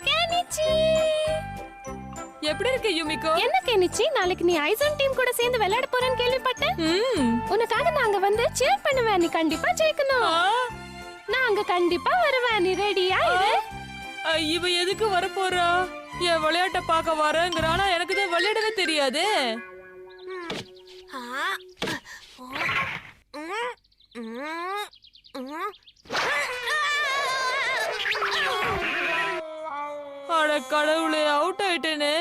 Kenichi எப்படி இருக்கு Yumiko? என்ன கெனிச்சி, நாளைக்கு நீ ஐசன் டீம் கூட சேர்ந்து விளையாட போறேன்னு கேள்விப்பட்டேன். உனக்காக நாங்க வந்து சேர் பண்ணுவேன். நீ கண்டிப்பா ஜெயிக்கணும். நாங்க கண்டிப்பா வருவேன். நீ ரெடியா இரு. இவ எதுக்கு வர போறா? என் விளையாட்ட பாக்க வரேங்கறானா? எனக்கு தான் விளையாடவே தெரியாது. அட கடவுளே, அவுட் ஆயிட்டேனே.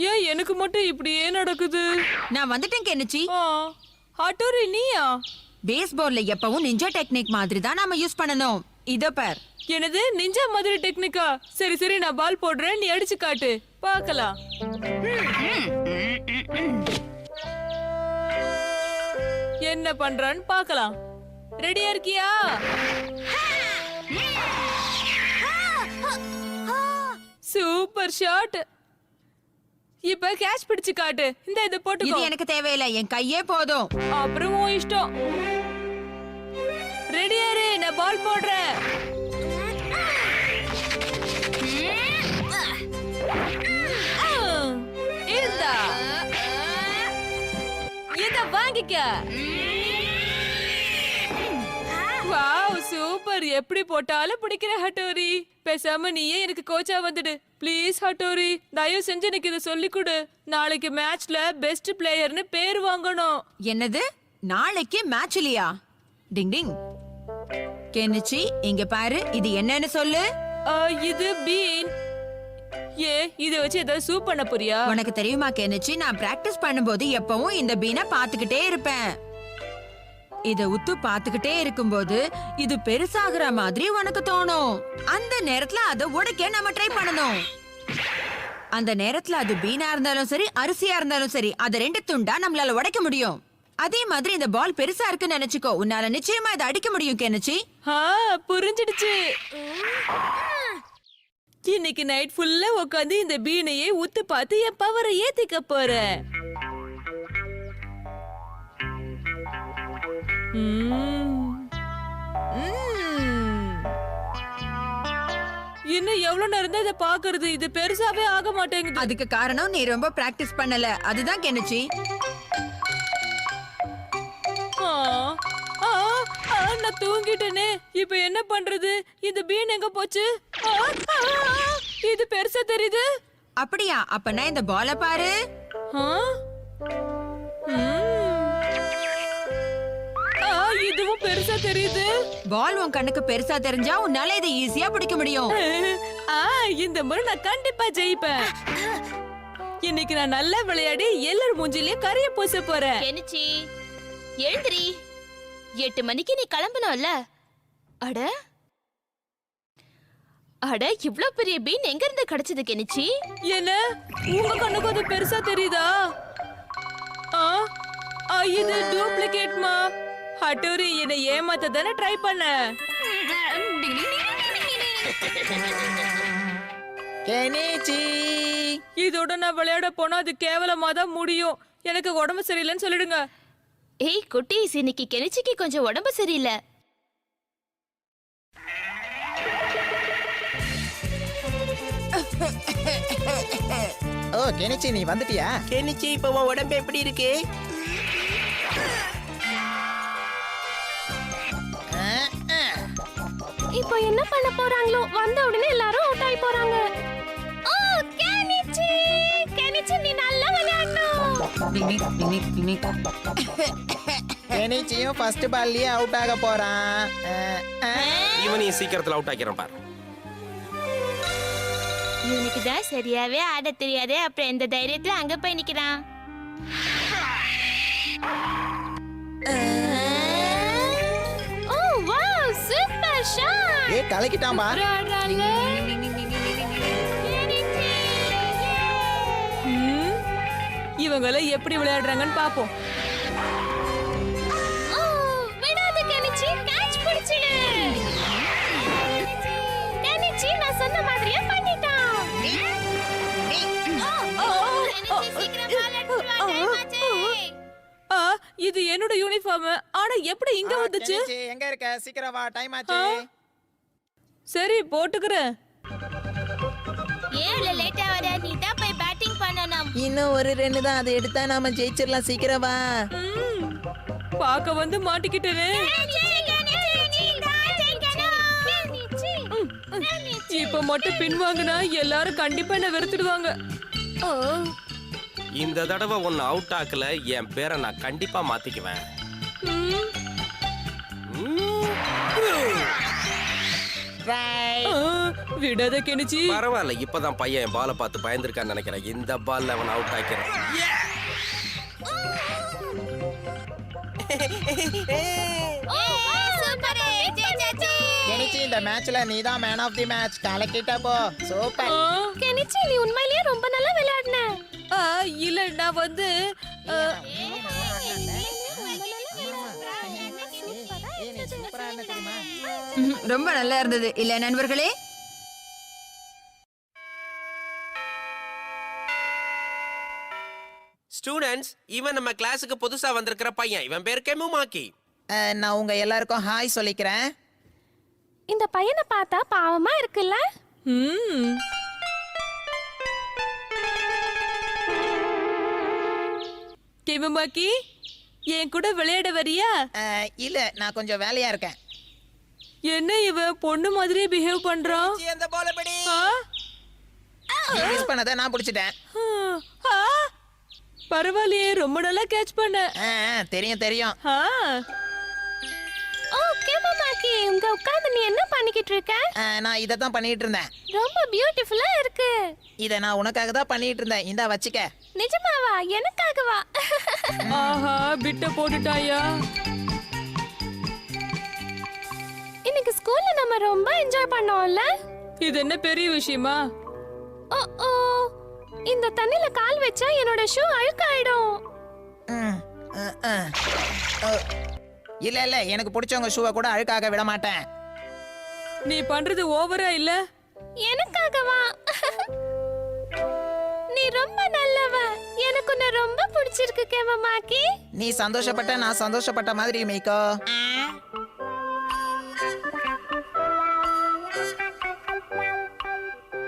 ஏன் எனக்கு மட்டும் இப்படியே நடக்குது? நான் வந்துட்டேன் கெனிச்சி. ஹட்டோரி நீயா? பேஸ்பால்ல எப்பவும் நிஞ்சா டெக்னிக் மாதிரி தான் நாம யூஸ் பண்ணனும். இதோ பார். என்னது நிஞ்சா மாதிரி டெக்னிக்கா? சரி சரி, நான் பால் போடுறேன், நீ அடிச்சு காட்டு பார்க்கலாம். என்ன பண்றான்னு பார்க்கலாம். ரெடியா இருக்கியா? Super shot. இப்ப கேட்ச் பிடிச்சு காட்டு. இந்த இத போட்டுக்கோ. இது எனக்கு தேவையில்லை, என் கையே போதும். அப்புறம் உன் இஷ்டம். ரெடியா இரு, நான் பால் போடுறேன். இந்தா இத வாங்கிக்க. Wow super. எப்படி போட்டாலும் பிடிக்கிற ஹட்டோரி. பேசாம நீயே எனக்கு கோச்சா வந்துடு ப்ளீஸ். ஹட்டோரி தயவு செஞ்சு எனக்கு இதை சொல்லி கொடு. நாளைக்கு மேட்ச்ல பெஸ்ட் பிளேயர்னு பேர் வாங்கணும். என்னது? நாளைக்கு மேட்ச் இல்லையா? டிங் டிங். கெனிச்சி இங்க பாரு, இது என்னன்னு சொல்லு. இது பீன். இத வச்சு ஏதாவது சூப் பண்ண போறியா? உனக்கு தெரியுமா கெனிச்சி, நான் பிராக்டிஸ் பண்ணும்போது எப்பவும் இந்த பீனை பாத்துக்கிட்டே இருப்பேன். இத உத்து பாத்துக்கிட்டே இருக்கும்போது இது பெருசாகிற மாதிரி உனக்கு தோணும். அந்த நேரத்துல அத உடைக்க நம்ம ட்ரை பண்ணணும். அந்த நேரத்துல அது பீனா இருந்தாலும் சரி, அரிசியா இருந்தாலும் சரி, அத ரெண்டு துண்டா நம்மளால உடைக்க முடியும். அதே மாதிரி இந்த பால் பெருசா இருக்குன்னு நினைச்சுக்கோ, உன்னால நிச்சயமா இதை அடிக்க முடியும் கெனிச்சி. புரிஞ்சிடுச்சு. இன்னைக்கு நைட் ஃபுல்லா உட்காந்து இந்த பீனையே உத்து பார்த்து என் பவரை ஏத்திக்க போறேன். இன்னும் எவ்வளவு நேரம் தான் இதை பாக்குறது? இது பெருசாவே ஆக மாட்டேங்குது. அதுக்கு காரணம் நீ ரொம்ப பிராக்டிஸ் பண்ணல, அதுதான் கெனிச்சி. நான் தூங்கிட்டேனே. இப்ப என்ன பண்றது? இந்த பீன் எங்க போச்சு? இது பெருசா தெரியுது. அப்படியா? அப்பனா இந்த பால பாரு. இதுவும் பெருசா தெரியுது. பால் உன் கண்ணுக்கு பெருசா தெரிஞ்சா உன்னால இதை ஈஸியா பிடிக்க முடியும். இந்த முறை நான் கண்டிப்பா ஜெயிப்பேன். இன்னைக்கு நான் நல்லா விளையாடி எல்லாரும் மூஞ்சிலயும் கரைய பூச போறேன். கெனிச்சி எழுந்திரி. 8 மணிக்கு நீ கிளம்பணும்ல. அட அட இவ்ளோ பெரிய பீன் எங்க இருந்து கிடைச்சது கெனிச்சி? என்ன உங்க கண்ணுக்கு அது பெருசா தெரியுதா? இது டூப்ளிகேட்மா. ஹட்டோரி என்னை ஏமாத்த தானே ட்ரை பண்ண. கெனிச்சி இதோட நான் விளையாட போனா அது கேவலமா தான் முடியும். எனக்கு உடம்பு சரியில்லைன்னு சொல்லிடுங்க. ஏய் குட்டீஸ், இன்னைக்கு கெனிச்சிக்கு கொஞ்சம் உடம்பு சரியில்லை. ஓ கெனிச்சி நீ வந்துட்டியா? கெனிச்சி இப்ப உன் உடம்பு எப்படி இருக்கு? இப்போ என்ன பண்ண போறாங்களோ? வந்த உடனே எல்லாரும் அவுட் ஆகி போறாங்க. ஓ கெனிச்சி, கெனிச்சி நீ நல்லா விளையாடணும். கெனிச்சியும் ஃபர்ஸ்ட் பால்லயே அவுட் ஆக போறான். இவனையும் சீக்கிரத்துல அவுட் ஆக்கிறேன் பாரு. இவனுக்கு தான் சரியாவே ஆட தெரியாது. அப்புறம் எந்த தைரியத்துல அங்க போய் நிக்கிறான்? Oh wow super shot. ஏய் கலக்கிட்டான் பா. இவங்கள எப்படி விளையாடுறாங்கன்னு பாப்போம். விடாத கெனிச்சி, கேட்ச் பிடிச்சிடு. கெனிச்சி நான் சொன்ன மாதிரியே பண்ணிட்டான். இது என்னோட யூனிஃபார்ம். ஆனா எப்படி இங்க வந்துச்சு? கெனிச்சி, எங்க இருக்க? சீக்கிரம் வா, டைம் ஆச்சு. சரி போட்டுக்கிறேன். ஏன் லேட்டா வர? நீ தான் போய் பேட்டிங் பண்ணணும். இன்னும் ஒரு 2 தான், அதை எடுத்தா நாம ஜெயிச்சிடலாம். சீக்கிரம் வா. பாக்க வந்து மாட்டிக்கிட்டேனே. இப்ப மட்டும் பின்வாங்கினா எல்லாரும் கண்டிப்பா என்ன வெறுத்துடுவாங்க. இந்த தடவை ஒன்னு அவுட் ஆக்கல, என் பேரை நான் கண்டிப்பா மாத்திக்குவேன். விடாத கெனிச்சி. பரவாயில்ல, இப்பதான் பையன் என் பாலை பார்த்து பயந்துருக்கான்னு நினைக்கிறேன். இந்த பால்ல அவன் அவுட் ஆக்கிறேன். கெனிச்சி, இந்த மேட்ச்ல நீ தான் மேன் ஆஃப் தி மேட்ச். கலக்கிட்ட போ. சூப்பர். கெனிச்சி, நீ உண்மையிலேயே ரொம்ப நல்லா விளையாடுன. இல்ல நான் வந்து ரொம்ப நல்லா இருந்தது இல்ல நண்பர்களே? ஸ்டூடெண்ட்ஸ், இவன் நம்ம கிளாஸுக்கு புதுசா வந்திருக்கிற பையன். இவன் பேர் கெமுமாக்கி. நான் உங்க எல்லாருக்கும் ஹாய் சொல்லிக்கிறேன். இந்த பையனை பார்த்தா பாவமா இருக்குல்ல? கெமுமாக்கி, என் கூட விளையாட வரியா? இல்ல, நான் கொஞ்சம் வேலையா இருக்கேன். என்ன இவன் பொண்ணு மாதிரியே பிஹேவ் பண்றான்? அந்த பால படி. ஆ? மிஸ் பண்ணதை நான் பிடிச்சிட்டேன். ஆ? பரவாயில்லையே, ரொம்ப நல்லா கேட்ச் பண்ண. தெரியும் தெரியும். ஆ. ஓகே மாமாக்கி, உங்க உட்கார்ந்து நீ என்ன பண்ணிக்கிட்டு இருக்க? நான் இதை தான் பண்ணிட்டு இருந்தேன். ரொம்ப பியூட்டிஃபுல்லா இருக்கு. இதை நான் உனக்காக தான் பண்ணிட்டு இருந்தேன். இந்தா வச்சுக்க. நிஜமாவா? எனக்காகவா? ஆஹா, பிட்ட போட்டுட்டாயா? இன்னைக்கு ஸ்கூல்ல நம்ம ரொம்ப என்ஜாய் பண்ணோம்ல? இது என்ன பெரிய விஷயமா? ஓ ஓ, இந்த தண்ணில கால் வச்சா என்னோட ஷூ அழுக்காயிடும். இல்ல இல்ல, எனக்கு பிடிச்சவங்க ஷூவை கூட அழுக்காக விட மாட்டேன். நீ பண்றது ஓவரா இல்ல? எனக்காகவா? நீ ரொம்ப நல்லவ. எனக்கு உன்னை ரொம்ப பிடிச்சிருக்கு கேமமாக்கி. நீ சந்தோஷப்பட்ட நான் சந்தோஷப்பட்ட மாதிரி மீகோ.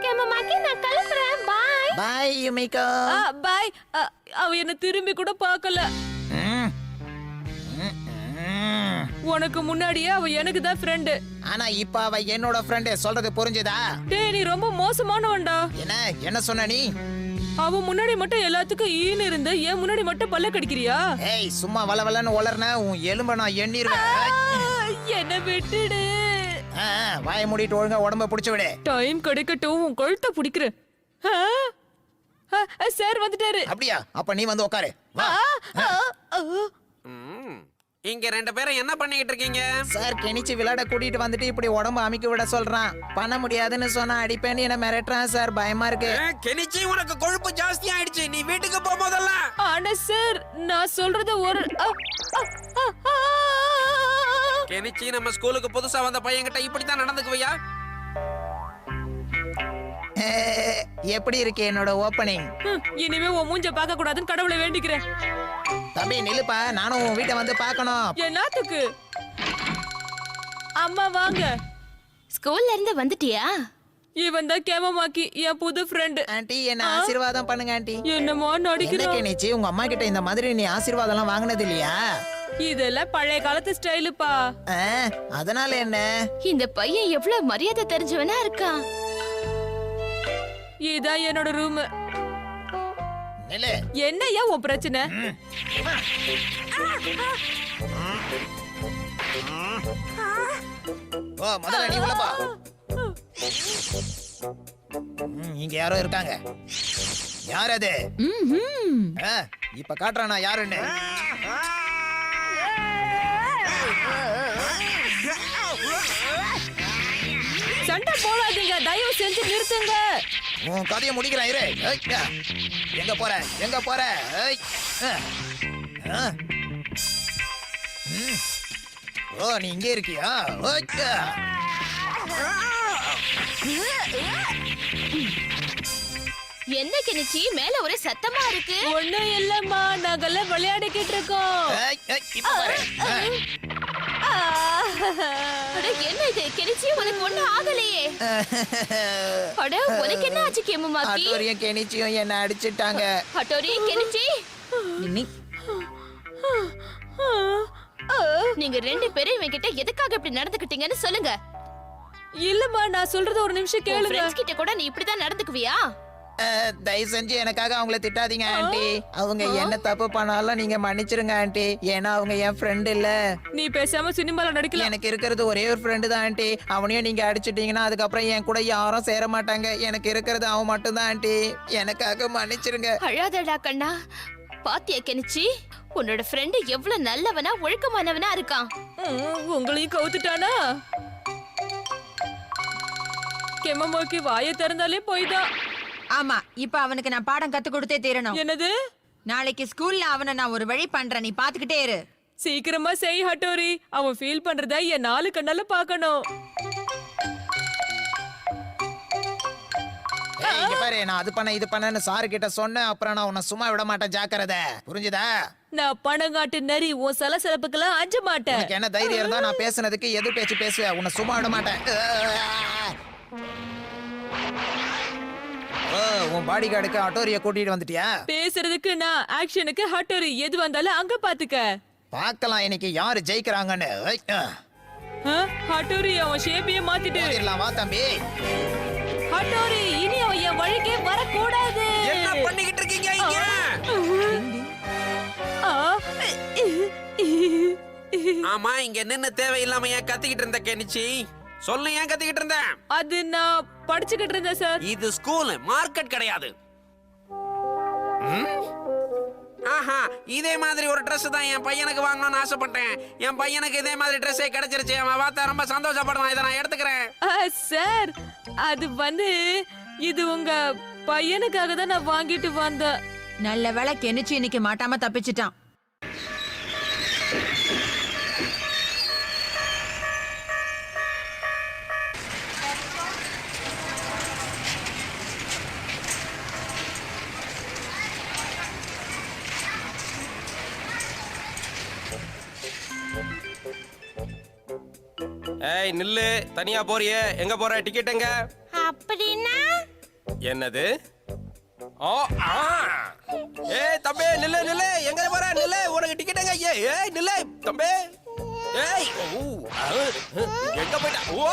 கேமமாக்கி, நான் கிளம்புறேன். பாய். பாய் யுமிகோ. பாய். அவ என்ன திரும்பி கூட பார்க்கல. உனக்கு முன்னாடியே அவ எனக்கு தான் ஃப்ரெண்ட். ஆனா இப்ப அவ என்னோட ஃப்ரெண்ட். சொல்றது புரிஞ்சுதா? டேய், நீ ரொம்ப மோசமானவன்டா. என்ன சொன்ன நீ? அவ முன்னாடி மட்டும் எல்லாத்துக்கும் ஈன்னு இருந்து ஏன் முன்னாடி மட்டும் பல்ல கடிக்கிறியா? ஏய், சும்மா வளவலன்னு உளறன உன் எலும்ப நான் எண்ணிருவேன். என்ன விட்டுடு. வாயை மூடிட்டு ஒழுங்கா உடம்ப புடிச்சு விடு. டைம் கிடைக்கட்டும், உன் கழுத்தை பிடிக்கிறேன். சார் வந்துட்டாரு. அப்படியா? அப்ப நீ வந்து உட்காரு. வா. இங்க 2 பேரும் என்ன பண்ணிட்டு இருக்கீங்க? சார் கெனிச்சு விளையாட கூட்டிட்டு வந்துட்டு இப்படி உடம்பு அமைக்க விட சொல்றான். பண்ண முடியாதுன்னு சொன்னா அடிப்பேன்னு என்ன மிரட்டுறான் சார். பயமா இருக்கு. கெனிச்சி, உனக்கு கொழுப்பு ஜாஸ்தி ஆயிடுச்சு. நீ வீட்டுக்கு போ முதல்ல. ஆனா சார், நான் சொல்றது ஒரு கெனிச்சி, நம்ம ஸ்கூலுக்கு புதுசா வந்த பையன்கிட்ட இப்படித்தான் நடந்துக்குவியா? எப்படி இருக்கு என்னோட ஓப்பனிங்? இனிமே உன் மூஞ்ச பார்க்க கூடாதுன்னு கடவுளை வேண்டிக்கிறேன். தம்பி நில்லுப்பா, நானும் உன் வீட்டை வந்து பார்க்கணும். என்னத்துக்கு? அம்மா வாங்க. ஸ்கூல்ல இருந்து வந்துட்டியா? இவன் தான் கேமமாக்கி, என் புது ஃப்ரெண்ட். ஆண்டி, என்ன ஆசீர்வாதம் பண்ணுங்க ஆண்டி. என்னமோ என்ன நடிக்கிறோம். கெனிச்சு, உங்க அம்மா கிட்ட இந்த மாதிரி நீ ஆசீர்வாதம் எல்லாம் வாங்கினது இல்லையா? இதெல்லாம் பழைய காலத்து ஸ்டைலுப்பா. அதனால என்ன? இந்த பையன் எவ்வளவு மரியாதை தெரிஞ்சவனா இருக்கான். இதான் என்னோட ரூம். நில்லு. என்னையா உன் பிரச்சனை? ஓ, முதல்ல நீ உள்ள போ. இங்க யாரோ இருக்காங்க. யார் அது? இப்ப காட்டுறானா யாருன்னு? சண்டை போடாதீங்க, தயவு செஞ்சு நிறுத்துங்க. உன் கதையை முடிக்கிறேன் இரு. எங்க போற? எங்க போற? ஓ, நீ இங்கே இருக்கியா? என்ன கிணிச்சி மேல ஒரே சத்தமா இருக்கு? ஒண்ணும் இல்லம்மா, நாங்கெல்லாம் விளையாடிக்கிட்டு இருக்கோம். ஏய், ஏய், இப்ப பாரு. அட என்ன இது கிணிச்சி, உனக்கு ஒண்ணும் ஆகலையே. அட உனக்கு என்ன ஆச்சு கேமுமாக்கி? ஹட்டோரியும் கெனிச்சியும் என்ன அடிச்சிட்டாங்க. ஹட்டோரி கிணிச்சி, நீ- நீங்க ரெண்டு பேரும் இவன் கிட்ட எதுக்காக இப்படி நடந்துக்கிட்டீங்கன்னு சொல்லுங்க. இல்லம்மா, நான் சொல்றது ஒரு நிமிஷம் கேளுங்க. ஃப்ரெண்ட்ஸ் கிட்ட கூட நீ இப்படிதான் நடந்துக்குவியா? தயவு செஞ்சு எனக்காக அவங்கள திட்டாதீங்க ஆண்டி. அவங்க என்ன தப்பு பண்ணாலும் நீங்க மன்னிச்சிருங்க ஆண்டி. ஏன்னா அவங்க என் ஃப்ரெண்ட் இல்ல. நீ பேசாம சினிமால நடிக்கல. எனக்கு இருக்கிறது ஒரே ஒரு ஃப்ரெண்டு தான் ஆண்டி. அவனையும் நீங்க அடிச்சிட்டீங்கன்னா அதுக்கப்புறம் என் கூட யாரும் சேர மாட்டாங்க. எனக்கு இருக்கிறது அவன் மட்டும்தான் ஆண்டி. எனக்காக மன்னிச்சிருங்க. அழாதடா கண்ணா. பாத்தியா கெனிச்சி, உன்னோட ஃப்ரெண்டு எவ்வளவு நல்லவனா ஒழுக்கமானவனா இருக்கான். உங்களையும் கவுத்துட்டானா? கெமமோக்கி வாயை திறந்தாலே போய்தான். ஆமா, இப்ப அவனுக்கு நான் பாடம் கத்து கொடுத்தே தீரணும். என்னது? நாளைக்கு ஸ்கூல்ல அவனை நான் ஒரு வழி பண்றேன், நீ பாத்துக்கிட்டே இரு. சீக்கிரமா செய் ஹட்டோரி. அவன் ஃபீல் பண்றத என் 4 கண்ணால பாக்கணும். ஏய், இங்க பாரு, நான் அது பண்ண இது பண்ணேன்னு சாரு கிட்ட சொன்னேன். அப்புறம் நான் உன்னை சும்மா விட மாட்டேன், ஜாக்கிரதை. புரிஞ்சுதா? நான் பணங்காட்டு நரி, உன் சலசலப்புக்கெல்லாம் அஞ்ச மாட்டேன். உனக்கு என்ன தைரியம் இருந்தா நான் பேசுனதுக்கு எது பேச்சு பேசுவேன். உன்னை சும்மா விட மாட்டேன். ஓ, உன் பாடி கார்டுக்கு ஹட்டோரிய கூட்டிட்டு வந்துட்டியா? பேசுறதுக்கு நான், ஆக்ஷனுக்கு ஹட்டோரி. எது வந்தாலும் அங்க பாத்துக்க. பார்க்கலாம் இன்னைக்கு யாரு ஜெயிக்கிறாங்கன்னு. ஐ, ஹட்டோரி அவன் ஷேப்பையே மாத்திட்டு. மோதிரலாம், வா தம்பி. ஹட்டோரி இனி அவன் என் வழிக்கே வரக்கூடாது. என்ன பண்ணிக்கிட்டு இருக்கீங்க இங்க? ஆ. ஆமா, இங்க நின்னு தேவையில்லாம ஏன் கத்திக்கிட்டு இருந்த கெனிச்சி? சொல்லு, ஏன் கத்திக்கிட்டு இருந்த? அது நான் படிச்சுக்கிட்டு இருந்தேன் சார். இது ஸ்கூல், மார்க்கெட் கிடையாது. ஆஹா, இதே மாதிரி ஒரு Dress தான் என் பையனுக்கு வாங்கணும்னு ஆசைப்பட்டேன். என் பையனுக்கு இதே மாதிரி ட்ரெஸ்ஸே கிடைச்சிருச்சு. அவன் பார்த்தா ரொம்ப சந்தோஷப்படுவான். இதை நான் எடுத்துக்கிறேன். சார், அது வந்து இது உங்க பையனுக்காக தான் நான் வாங்கிட்டு வந்தேன். நல்ல வேளை கெனிச்சு இன்னைக்கு மாட்டாம தப்பிச்சிட்டான். ஏய் நில்லு, தனியா போறியே, எங்க போற? டிக்கெட் எங்க? அப்படின்னா என்னது? ஓ, ஆ. ஏய் தம்பி, நில்லு நில்லு, எங்க போற? நில்லு, உனக்கு டிக்கெட் எங்க? ஏய் நில்லு தம்பி. ஏய், ஓ, எங்க போயிட்ட? ஓ,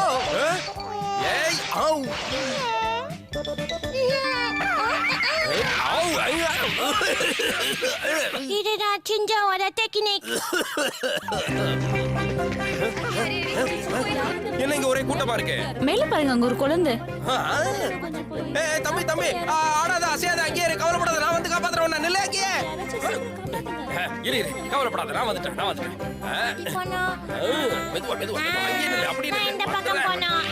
ஏய், ஆவ். ஆவ், ஐயா. இதுதான் சிஞ்சாவோட டெக்னிக். என்ன இங்க ஒரே கூட்டமா இருக்கு? மேல பாருங்க, அங்க ஒரு குழந்தை. ஏய் தம்பி தம்பி, ஆடாத அசையாத, அங்கேயே இரு, கவலைப்படாத, நான் வந்து காப்பாத்துறேன் உன்னை. நில்லு அங்கேயே. இரு இரு, கவலைப்படாத, நான் வந்துட்டேன். மெதுவா மெதுவா, அங்கேயே நில்லு, அப்படியே நில்லு. இந்த பக்கம் போனோம்.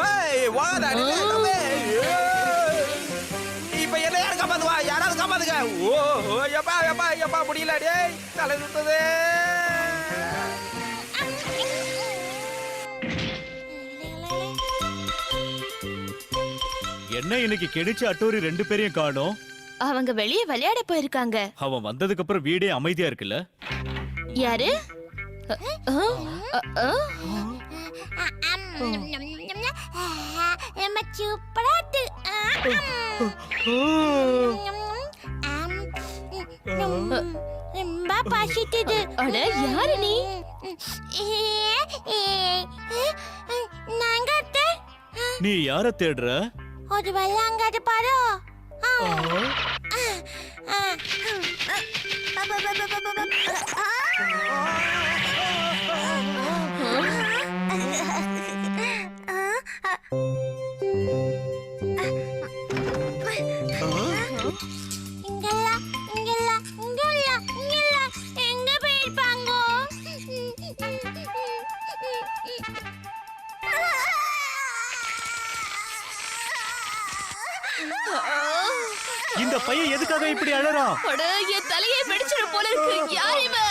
ஏய் வாடா, நில்லு தம்பி. இப்ப என்ன யாரு காப்பாத்துவா? யாராவது காப்பாத்துங்க. ஓ, எப்பா எப்பா எப்பா, முடியல டேய், தலை சுத்துது. என்ன இன்னைக்கு கெனிச்சு அட்டோரி 2 பேரையும் காணோம்? அவங்க வெளியே விளையாட போயிருக்காங்க. அவன் வந்ததுக்கு அப்புறம் வீடே அமைதியா இருக்குல்ல? யாரு? அட யாரு நீ? நீ யார தேடுற? ஒரு வெள்ளாங்காடு பாரு. எங்க போயிருப்பாங்க? இந்த பையன் எதுக்காக இப்படி அழறான்? அட, என் தலையை வெடிச்சிட போல இருக்கு. யார் இவன்?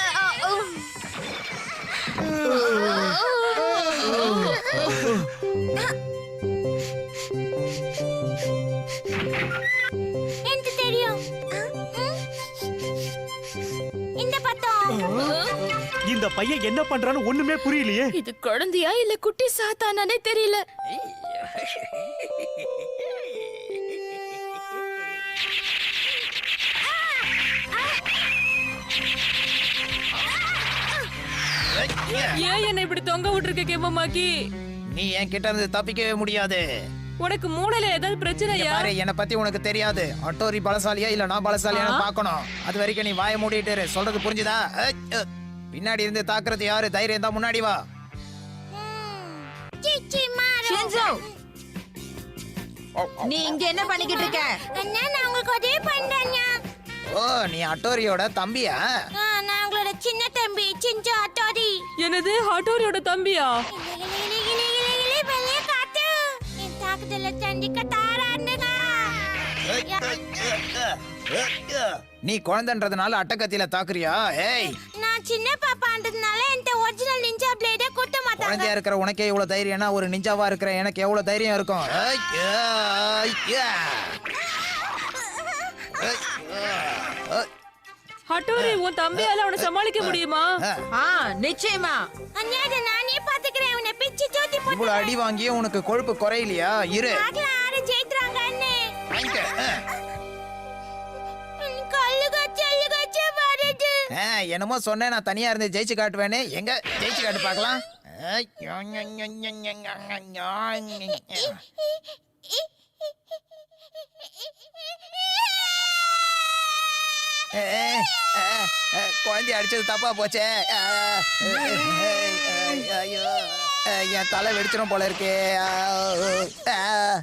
இந்த பையன் என்ன பண்றான்னு ஒண்ணுமே புரியலையே. இது குழந்தையா இல்ல குட்டி சாத்தானே தெரியல. ஏன் என்ன இப்படி தொங்க விட்டுருக்க கேமமாக்கி? நீ என் கிட்ட இருந்து தப்பிக்கவே முடியாது. உனக்கு மூளையில ஏதாவது இங்க பிரச்சனையா? பாரு, என்னை பத்தி உனக்கு தெரியாது. அட்டோரி பலசாலியா இல்ல நான் பலசாலியான்னு பார்க்கணும். அது வரைக்கும் நீ வாயை மூடிட்டு இரு. சொல்றது புரிஞ்சுதா? பின்னாடி இருந்து தாக்குறது யாரு? தைரியம் தான் முன்னாடி வா. ஷின்சோ, நீ இங்க என்ன பண்ணிக்கிட்டு இருக்க? அண்ணா, நான் உங்களுக்கு உதவி பண்றேன். ஓ, நீ அட்டோரியோட தம்பியா? நான் உங்களோட சின்ன தம்பி சிஞ்சு அட்டோரி. என்னது ஹட்டோரியோட தம்பியா? வெளியே காத்து என் தாக்குதல சந்திக்க தாராண்டுங்க. நீ குழந்தைன்றதுனால அட்டக்கத்தில தாக்குறியா? ஏய், நான் சின்ன பாப்பான்றதுனால என்கிட்ட ஒரிஜினல் நிஞ்சா பிளேடே கொடுத்த மாட்டாங்க. குழந்தையா இருக்கிற உனக்கே இவ்வளவு தைரியம்னா ஒரு நிஞ்சாவா இருக்கிற எனக்கு எவ்வளவு தைரியம் இருக்கும்? ஏய், ஏய், ஏய். ஹட்டோரி, உன் தம்பியால அவனை சமாளிக்க முடியுமா? நிச்சயமா. அண்ணா, இதை நானே பாத்துக்கிறேன். உன்னை பிச்சு தூத்தி போட்டு இவ்வளவு அடி வாங்கியும் உனக்கு கொழுப்பு குறையிலையா? இரு. ஆறு ஜெயிக்கிறாங்க அண்ணே. வாங்கிக்க. கல்லு கச்சு வருது. என்னமோ சொன்னேன், நான் தனியா இருந்து ஜெயிச்சு காட்டுவேன்னு. எங்க ஜெயிச்சு காட்டு பார்க்கலாம். குழந்தை அடிச்சது தப்பா போச்சே. ஐயோ, என் தலை வெடிச்சிடும் போல இருக்கே.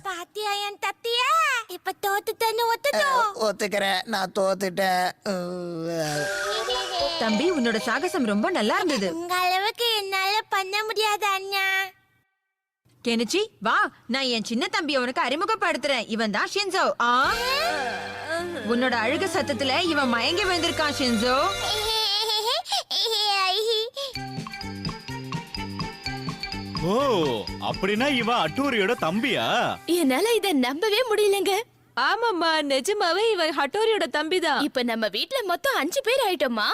பாத்தியா என் தத்தியா? இப்ப தோத்துட்டேன்னு ஒத்துட்டோ. ஒத்துக்கிறேன், நான் தோத்துட்டேன். தம்பி, உன்னோட சாகசம் ரொம்ப நல்லா இருந்தது. உங்க அளவுக்கு என்னால பண்ண முடியாது அண்ணா. கெனிச்சி, வா, நான் என் சின்ன தம்பியை உனக்கு அறிமுகப்படுத்துறேன். இவன் தான் ஷின்சோ. உன்னோட அழுக சத்தத்துல இவன் மயங்கி வந்திருக்கான் ஷின்சோ. ஓ, அப்படின்னா இவன் அட்டோரியோட தம்பியா? என்னால இத நம்பவே முடியலங்க. ஆமாம்மா, நிஜமாவே இவன் ஹட்டோரியோட தம்பிதான். இப்ப நம்ம வீட்ல மொத்தம் 5 பேர் ஆயிட்டோமா?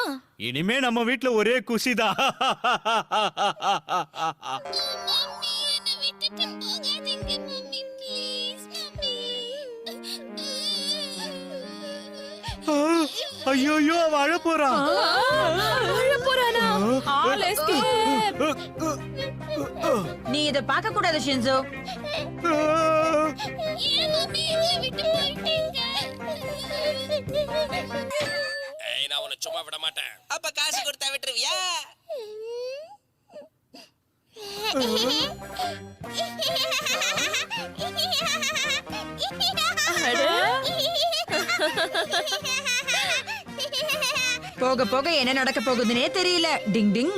இனிமே நம்ம வீட்ல ஒரே குஷிதான். ஐயோ, அவன் அழ போறான். போறானா? All escape. நீ இத பார்க்க கூடாது ஷின்சோ. நான் உன்னை சும்மா விட மாட்டேன். அப்ப காசு கொடுத்தா விட்டுருவியா? போக போக என்ன நடக்க போகுதுன்னே தெரியல. டிங் டிங்.